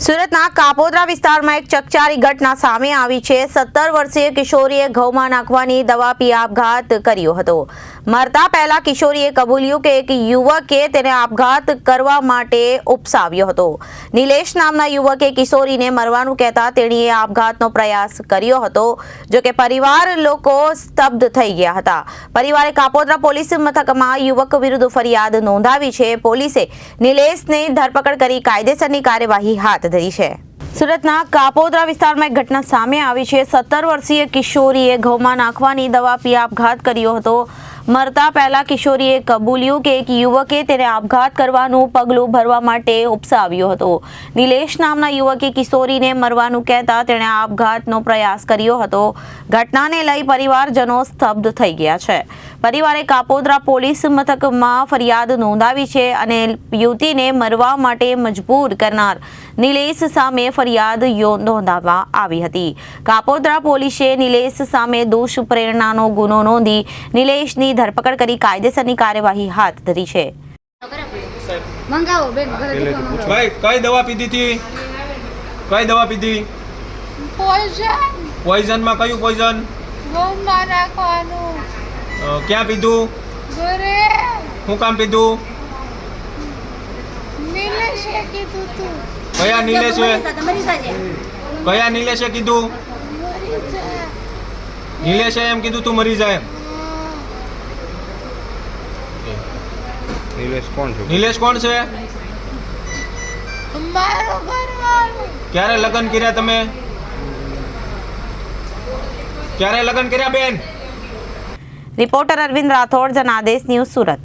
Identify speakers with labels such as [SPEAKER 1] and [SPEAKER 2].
[SPEAKER 1] સુરતના કાપોદ્રા વિસ્તારમાં એક ચકચારી ઘટના સામે આવી છે। 17 વર્ષીય કિશોરીએ ઘઉંમાં નાખવાની દવા પી આપઘાત કર્યો હતો। મરતા પહેલા કિશોરીએ કબૂલ્યું કે એક યુવકે તેને આપઘાત કરવા માટે ઉપસાવ્યો હતો। નિલેશ નામના યુવકે કિશોરીને મરવાનું કહેતા તેણીએ આપઘાતનો પ્રયાસ કર્યો હતો। જો કે પરિવાર લોકો સ્તબ્ધ થઈ ગયા હતા। પરિવારે કાપોદ્રા પોલીસ મથકમાં યુવક વિરુદ્ધ ફરિયાદ નોંધાવી છે। પોલીસે નિલેશની ધરપકડ કરી કાયદેસરની કાર્યવાહી હાથ ધરી છે। સુરતના કાપોદ્રા વિસ્તારમાં એક ઘટના સામે આવી છે। 17 વર્ષીય કિશોરીએ ઘઉંમાં નાખવાની દવા પી આપઘાત કર્યો હતો। મરતા પહેલા કિશોરીએ કબૂલ્યું કે એક યુવકે તેને આપઘાત કરવાનું પગલું ભરવા માટે ઉપસાવ્યો હતો। નિલેશ નામના યુવકે કિશોરીને મરવાનું કહેતા તેણે આપઘાતનો પ્રયાસ કર્યો હતો। ઘટનાને લઈ પરિવારજનો સ્તબ્ધ થઈ ગયા છે। પરિવારે કાપોદ્રા પોલીસ મથકમાં ફરિયાદ નોંધાવી છે અને યુવતીને મરવા માટે મજબૂર કરનાર નિલેશ સામે ફરિયાદ નોંધવામાં આવી હતી। કાપોદ્રા પોલીસે નિલેશ સામે દુષ્પ્રેરણાનો ગુનો નોંધી નિલેશની ધરપકડ કરી કાયદેસરની કાર્યવાહી હાથ ધરી છે।
[SPEAKER 2] ભાઈ કઈ દવા પીધી હતી? કઈ દવા પીધી? પોઈઝન માં કયું પોઈઝન?
[SPEAKER 3] ઘઉંમાં નાખવાનું।
[SPEAKER 2] ક્યાં પીધું?
[SPEAKER 3] ઘરે।
[SPEAKER 2] શું કામ પીધું?
[SPEAKER 3] નિલેશે કીધું તું।
[SPEAKER 2] કયા નિલેશે? કયા નિલેશે કીધું?
[SPEAKER 3] મરી જા।
[SPEAKER 2] નિલેશે એમ કીધું તું મરી જાય એમ?
[SPEAKER 4] નિલેશ કોણ છે?
[SPEAKER 2] નિલેશ કોણ છે?
[SPEAKER 3] મારો ઘરવાળો।
[SPEAKER 2] ક્યારે લગ્ન કર્યા તમે? ક્યારે લગ્ન કર્યા બેન?
[SPEAKER 1] Reporter Arvind Rathod, Janadesh news, Surat.